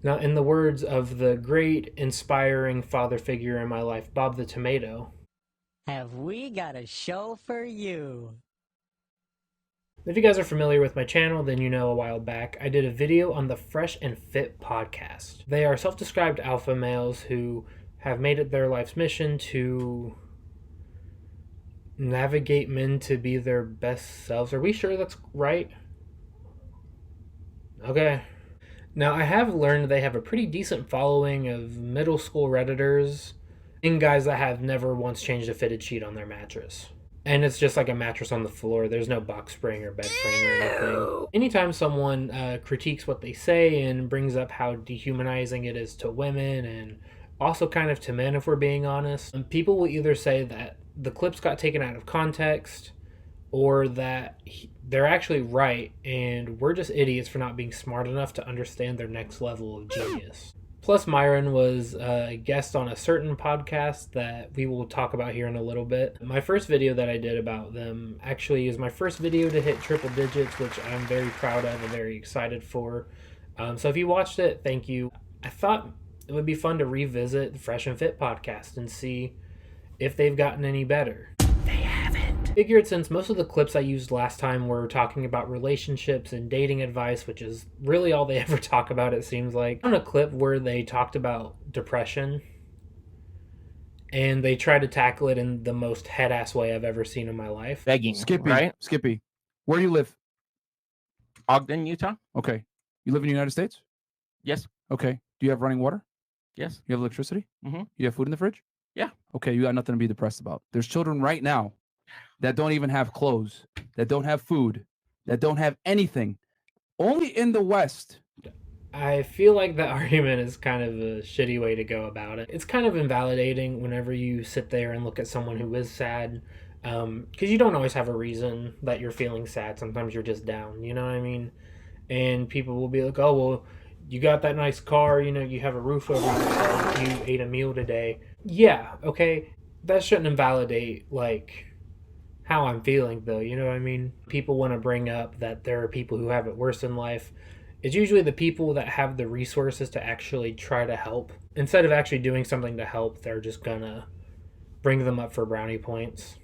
Now, in the words of the great inspiring father figure in my life, Bob the Tomato, Have we got a show for you? if you guys are familiar with my channel, then you know a while back I did a video on the Fresh and Fit podcast. They are self-described alpha males who have made it their life's mission to navigate men to be their best selves. Are we sure that's right? Okay. Now, I have learned they have a pretty decent following of middle school Redditors and guys that have never once changed a fitted sheet on their mattress. And it's just like a mattress on the floor. There's no box spring or bed frame or anything. Anytime someone critiques what they say and brings up how dehumanizing it is to women and also kind of to men, if we're being honest, people will either say that the clips got taken out of context or that they're actually right and we're just idiots for not being smart enough to understand their next level of genius. Plus, Myron was a guest on a certain podcast that we will talk about here in a little bit. My first video that I did about them actually is my first video to hit triple digits, which I'm very proud of and very excited for. So if you watched it, thank you. I thought it would be fun to revisit the Fresh and Fit podcast and see if they've gotten any better. Figured since most of the clips I used last time were talking about relationships and dating advice, which is really all they ever talk about, it seems like. I found a clip where they talked about depression and they tried to tackle it in the most head-ass way I've ever seen in my life. Begging, Skippy, right? Skippy, where do you live? Ogden, Utah? Okay. You live in the United States? Yes. Okay. Do you have running water? Yes. You have electricity? Mm-hmm. You have food in the fridge? Yeah. Okay, you got nothing to be depressed about. There's children right now that don't even have clothes, that don't have food, that don't have anything. Only in the West. I feel like that argument is kind of a shitty way to go about it. It's kind of invalidating whenever you sit there and look at someone who is sad, because you don't always have a reason that you're feeling sad. Sometimes you're just down, you know what I mean? And people will be like, oh, well, you got that nice car, you know, you have a roof over your head, you ate a meal today. Yeah, okay, that shouldn't invalidate, like, how I'm feeling, though, you know what I mean? People want to bring up that there are people who have it worse in life. It's usually the people that have the resources to actually try to help. Instead of actually doing something to help, they're just gonna bring them up for brownie points.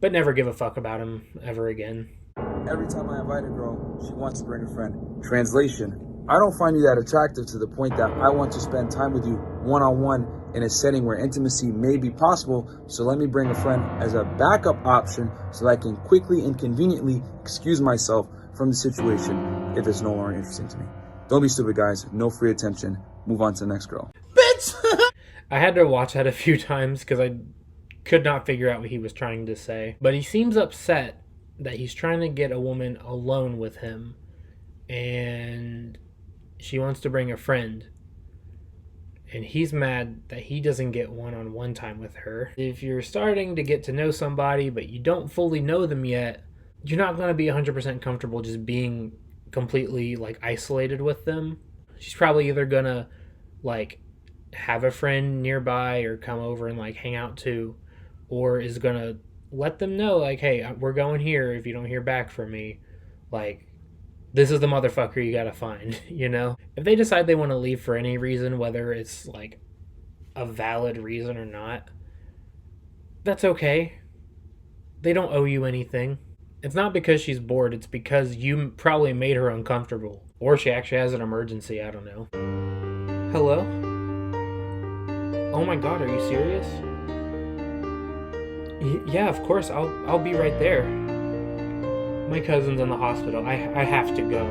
But never give a fuck about them ever again. Every time I invite a girl, she wants to bring a friend. Translation: I don't find you that attractive to the point that I want to spend time with you one-on-one in a setting where intimacy may be possible, so let me bring a friend as a backup option so that I can quickly and conveniently excuse myself from the situation if it's no longer interesting to me. Don't be stupid, guys. No free attention. Move on to the next girl. Bitch! I had to watch that a few times because I could not figure out what he was trying to say. But he seems upset that he's trying to get a woman alone with him and she wants to bring a friend. And he's mad that he doesn't get one-on-one time with her. If you're starting to get to know somebody but you don't fully know them yet, you're not going to be 100% comfortable just being completely like isolated with them. She's probably either going to like have a friend nearby or come over and like hang out too, or is going to let them know like, hey, we're going here if you don't hear back from me. Like, this is the motherfucker you gotta find, you know? If they decide they want to leave for any reason, whether it's like a valid reason or not, that's okay. They don't owe you anything. It's not because she's bored, it's because you probably made her uncomfortable. Or she actually has an emergency, I don't know. Hello? Oh my god, are you serious? Yeah, of course, I'll be right there. My cousin's in the hospital. I have to go.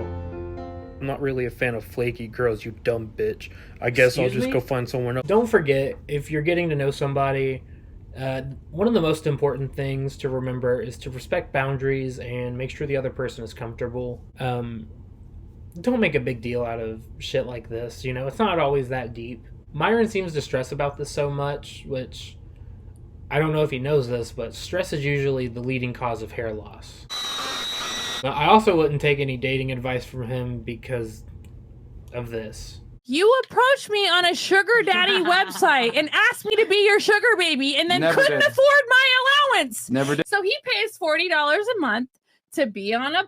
I'm not really a fan of flaky girls, you dumb bitch. I guess I'll just go find someone else. Don't forget, if you're getting to know somebody, one of the most important things to remember is to respect boundaries and make sure the other person is comfortable. Don't make a big deal out of shit like this, you know? It's not always that deep. Myron seems to stress about this so much, which I don't know if he knows this, but stress is usually the leading cause of hair loss. I also wouldn't take any dating advice from him because of this. You approached me on a sugar daddy website and asked me to be your sugar baby and then couldn't afford my allowance. Never did. So he pays $40 a month to be on a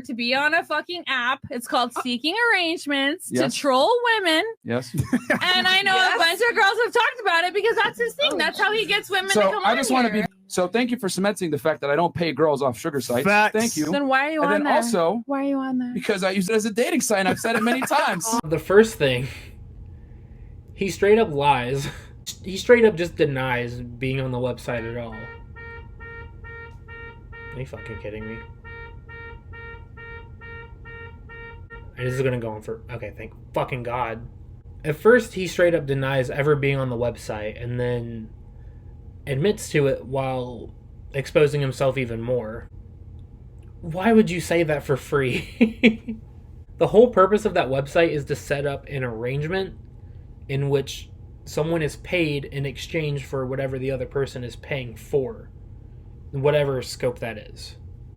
to be on a fucking app. It's called Seeking Arrangements Yes. to troll women. Yes. And I know a bunch of girls have talked about it because that's his thing. That's how he gets women to So come I on just want to here. be. So thank you for cementing the fact that I don't pay girls off sugar sites. Facts. Thank you. Then why are you And on then there? also Why are you on there? because I use it as a dating site. I've said it many times. The first thing, he straight up lies. He straight up just denies being on the website at all. Are you fucking kidding me? And this is gonna go on for... Okay, thank fucking God. At first, he straight up denies ever being on the website, and then admits to it while exposing himself even more. Why would you say that for free? The whole purpose of that website is to set up an arrangement in which someone is paid in exchange for whatever the other person is paying for, whatever scope that is.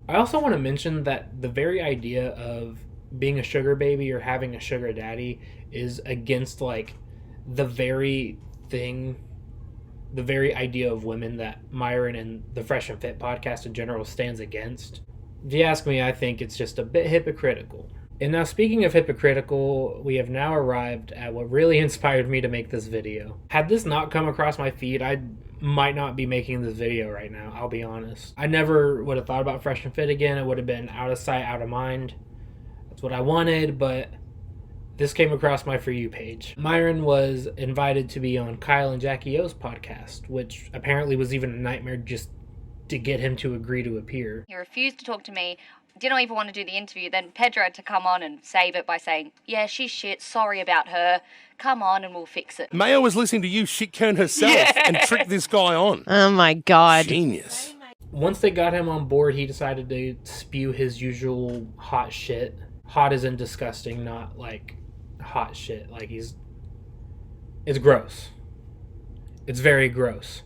I also want to mention that the very idea of being a sugar baby or having a sugar daddy is against like the very idea of women that Myron and the Fresh and Fit podcast in general stands against. If you ask me, I think it's just a bit hypocritical. And now, speaking of hypocritical, we have now arrived at what really inspired me to make this video. Had this not come across my feed, I might not be making this video right now, I'll be honest. I never would have thought about Fresh and Fit again. It would have been out of sight, out of mind. That's what I wanted, but this came across my For You page. Myron was invited to be on Kyle and Jackie O's podcast, which apparently was even a nightmare just to get him to agree to appear. He refused to talk to me, didn't even want to do the interview. Then Pedro had to come on and save it by saying, yeah, she's shit, sorry about her, come on and we'll fix it. Mayo was listening to you shit-can herself and trick this guy on. Oh my God. Genius. Once they got him on board, he decided to spew his usual hot shit. Hot as in disgusting, not like hot shit. Like it's gross. It's very gross.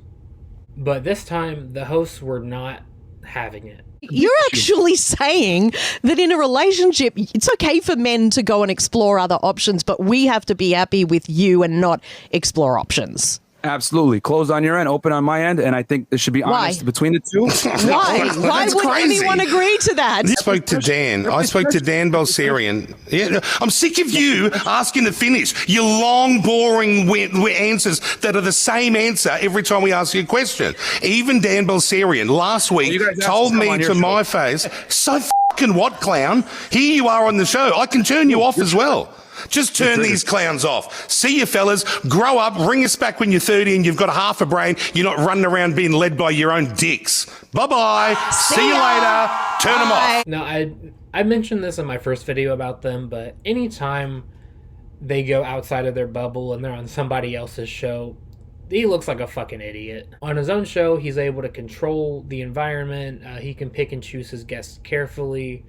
But this time, the hosts were not having it. You're actually saying that in a relationship, it's okay for men to go and explore other options, but we have to be happy with you and not explore options. Absolutely. Closed on your end, open on my end, and I think there should be honest between the two. Why? Why That's would crazy. anyone agree to that? I spoke to Dan. I spoke to Dan Balserian. Yeah, I'm sick of you asking to finish your long, boring answers that are the same answer every time we ask you a question. Even Dan Balserian last week told me to my face, so fucking what, clown? Here you are on the show. I can turn you off as well. Just turn these clowns off. See you fellas, grow up, ring us back when you're 30 and you've got half a brain. You're not running around being led by your own dicks. Bye-bye. See you later. Turn them off. Now, I mentioned this in my first video about them, but anytime they go outside of their bubble and they're on somebody else's show, he looks like a fucking idiot. On his own show, he's able to control the environment. He can pick and choose his guests carefully,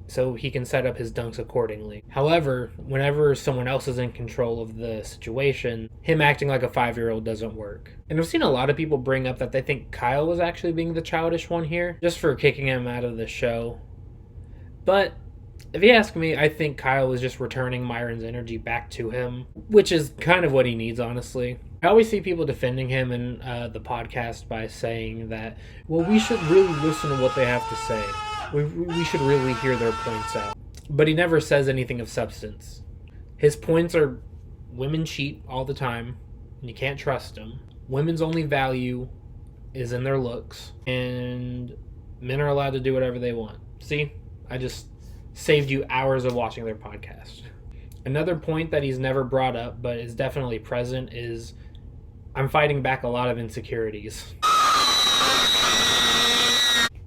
so he can set up his dunks accordingly. However, whenever someone else is in control of the situation, him acting like a 5-year-old doesn't work. And I've seen a lot of people bring up that they think Kyle was actually being the childish one here, just for kicking him out of the show. But if you ask me, I think Kyle was just returning Myron's energy back to him, which is kind of what he needs, honestly. I always see people defending him in the podcast by saying that, well, we should really listen to what they have to say. We should really hear their points out. But he never says anything of substance. His points are women cheat all the time, and you can't trust them. Women's only value is in their looks, and men are allowed to do whatever they want. See? I just saved you hours of watching their podcast. Another point that he's never brought up, but is definitely present, is I'm fighting back a lot of insecurities.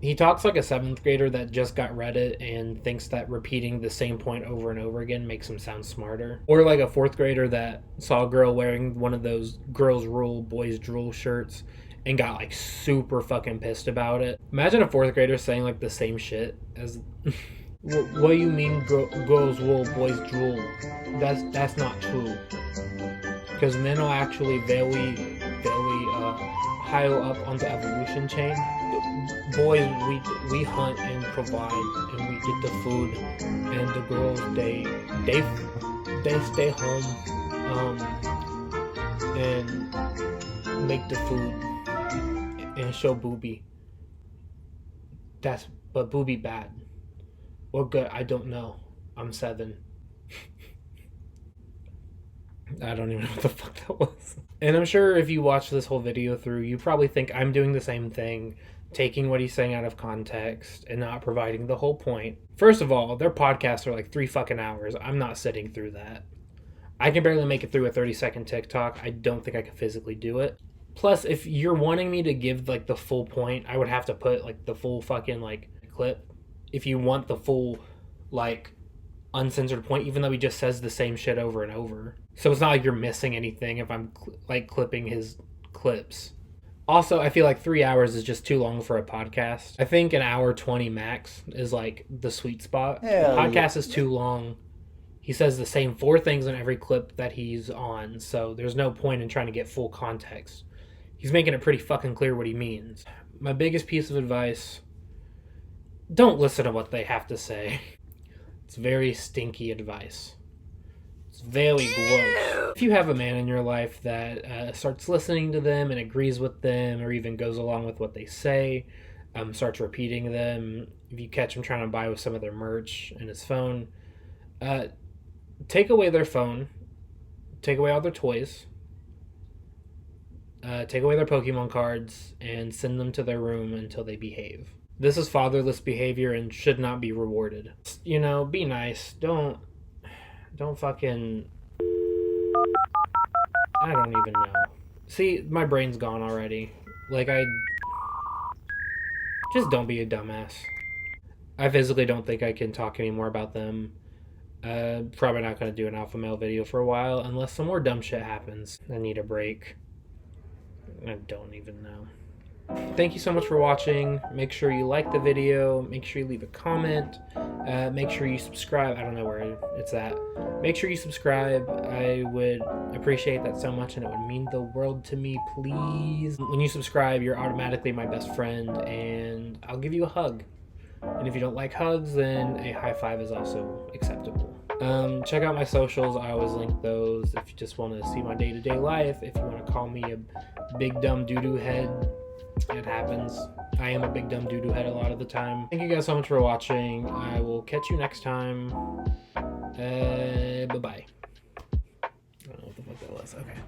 He talks like a 7th grader that just got Reddit and thinks that repeating the same point over and over again makes him sound smarter. Or like a 4th grader that saw a girl wearing one of those girls rule, boys drool shirts and got like super fucking pissed about it. Imagine a 4th grader saying like the same shit as... What do you mean girls rule, boys drool? That's not true. Because men are actually very higher up on the evolution chain. Boys, we hunt and provide, and we get the food, and the girls they stay home, and make the food and show booby. That's but booby bad. Or good, I don't know. I'm 7. I don't even know what the fuck that was. And I'm sure if you watch this whole video through, you probably think I'm doing the same thing, taking what he's saying out of context and not providing the whole point. First of all, their podcasts are like 3 fucking hours. I'm not sitting through that. I can barely make it through a 30-second TikTok. I don't think I can physically do it. Plus, if you're wanting me to give like the full point, I would have to put like the full fucking like clip. If you want the full like uncensored point, even though he just says the same shit over and over. So it's not like you're missing anything if I'm like clipping his clips. Also, I feel like 3 hours is just too long for a podcast. I think an hour 20 max is like the sweet spot. Podcast is too long. He says the same 4 things in every clip that he's on, so there's no point in trying to get full context. He's making it pretty fucking clear what he means. My biggest piece of advice, don't listen to what they have to say. It's very stinky advice. It's very gross. If you have a man in your life that starts listening to them and agrees with them or even goes along with what they say, starts repeating them, if you catch him trying to buy with some of their merch and his phone, take away their phone, take away all their toys, take away their Pokemon cards, and send them to their room until they behave. This is fatherless behavior and should not be rewarded. You know, be nice. Don't fucking... I don't even know. See, my brain's gone already. Like, just don't be a dumbass. I physically don't think I can talk anymore about them. Probably not going to do an alpha male video for a while unless some more dumb shit happens. I need a break. I don't even know. Thank you so much for watching. Make sure you like the video. Make sure you leave a comment. Make sure you subscribe. I don't know where it's at. Make sure you subscribe. I would appreciate that so much and it would mean the world to me, please. When you subscribe, you're automatically my best friend and I'll give you a hug. And if you don't like hugs, then a high five is also acceptable. Check out my socials. I always link those if you just want to see my day-to-day life. If you want to call me a big dumb doo-doo head, it happens. I am a big dumb doo-doo head a lot of the time. Thank you guys so much for watching. I will catch you next time. Bye-bye. I don't know what the fuck that was. Okay.